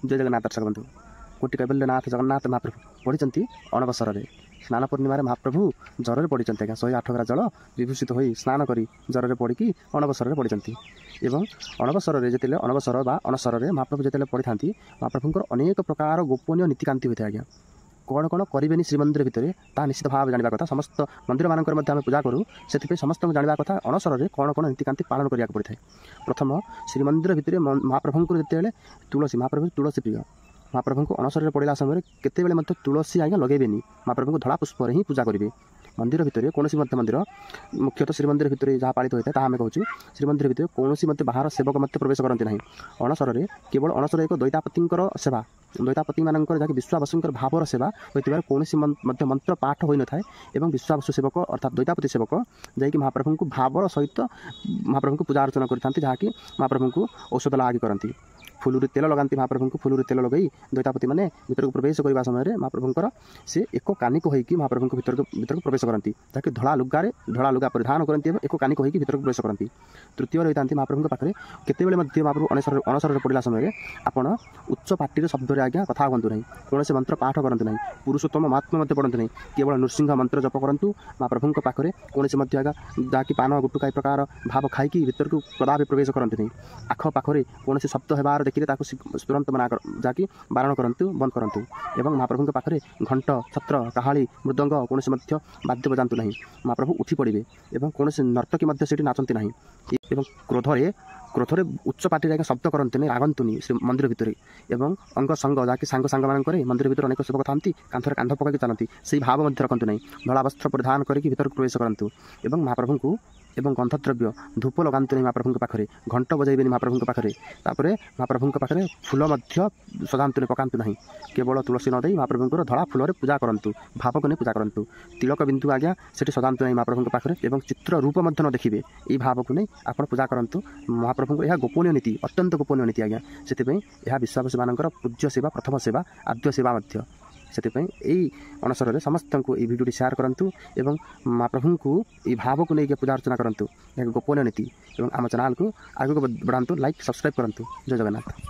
जय जगन्नाथ दर्शक बंधु कोटि कैबल्यनाथ जगन्नाथ महाप्रभु पढ़ी अणबसर स्नान पूर्णिम महाप्रभु जर पढ़ी आज्ञा 108 ग्रा जल विभूषित हो स्नान कर जर पड़ी अणबसर पढ़ी एवं अणबसर जिते अणबसर बा अणसर महाप्रभु जिते पढ़ी था महाप्रभुंर अनेक प्रकार गोपनीय नीतिकांति होता है आज्ञा कौन कौन करें श्रीमंदिर भितर ता निश्चित भाव जाना कथा समस्त मंदिर मानक पूजा करूँ से समस्त जाना कथा अणसर कौन कौन नीतिकांति पालन करा पड़ता है। प्रथम श्रीमंदिर भितर महाप्रभु जिते तुलसी महाप्रभु तुलसी प्रिय महाप्रभु को अणसर पड़ा समय केतबे तुलसी आज्ञा लगेबेनी महाप्रभु को धड़ा पुष्प ही पूजा करेंगे। मंदिर भितर कौन मंदिर मुख्यतः श्रीमंदिर भितर जहाँ पालित होता है आम कहूँ श्रीमंदिर भितर कौन बाहर सेवक मत प्रवेश करते ना अणसर केवल अणसर एक दैतापति सेवा दैतापति मानक जहाँकि विश्वावसु भावर सेवा होता कौन मंत्र पाठ हो न था और विश्वावसु सेवक अर्थात दैतापति सेवक जैक महाप्रभु को भावर सहित महाप्रभु को पूजा अर्चना करते जहाँकि महाप्रभु को औषध लागी करती फुलूरी तेल लगाती महाप्रभु को फुलूरी तेल लगे दैतापति मैंने भीतर को प्रवेश करने समय महाप्रभुंर से एक कानिक होगी महाप्रभु को भीतर को प्रवेश करती जहाँकि धड़ा लुगा परिधान करती एक कानिक होगी भीतर को प्रवेश करती। तृतीय रही था महाप्रभु पाखे केतबे महाप्रभु अणसर पड़ा समय आपण उच्च पार्टी शब्द आज्ञा कथा कहतु ना कौन से मंत्र पाठ करते ना पुरुषोत्तम महात्मा पढ़ते ना केवल नृसिंह मंत्र जप करूँ महाप्रभु पाखे कौन से आज्ञा जहाँकि पान गुटुका प्रकार भाव खाई भीतर को कदापि प्रवेश करते नहीं आख पाखे कौन से शब्द होबार देखिए तुरंत मना जहाँकि बारण करूँ बंद करूँ एवं महाप्रभु पाखे घंट छत्र काहाली मृदंग कौन से वाद्य बजातु ना महाप्रभु उठी पड़े और कौन से नर्तकी नाचती ना एवं क्रोधरे उच्च पार्टी आज्ञा शब्द करते नहीं रागंतुनि श्री मंदिर भितर एवं अंग संग जहाँकि सांग सांग मानक मंदिर भितर अनेक सेवक था कांथर कांध पकड़ चलती से भाव रखते नहीं धड़ा वस्त्र परिधान करके भीतर प्रवेश करूँ एवं महाप्रभु को एवं गंधद्रव्य धूप लगाते नहीं महाप्रभु पाखे घंट बजाइबे महाप्रभु पाखे महाप्रभु पाखे फूल सजातु पकातु ना केवल तुलसी नदी महाप्रभुंर धड़ा फूल पूजा करूँ भाव को नहीं पूजा करूँ तिलक बिंदु आज्ञा से सजातु ना महाप्रभु पाखे एवं चित्र रूप न देखिए ये भाव को नहीं आप पूजा करूँ महाप्रभु यह गोपनीय नीति अत्यंत गोपनीय नीति आज्ञा से विश्वासी मानकर पूज्य सेवा प्रथम सेवा आद्य सेवा से अणसर समस्त को ये भिडियो शेयर करूँ एवं महाप्रभु को ये भाव को लेकर पूजा अर्चना करूँ गोपनीय नीति एवं आम चैनल को आगे बढ़ातु लाइक सब्सक्राइब करूँ। जय जगन्नाथ।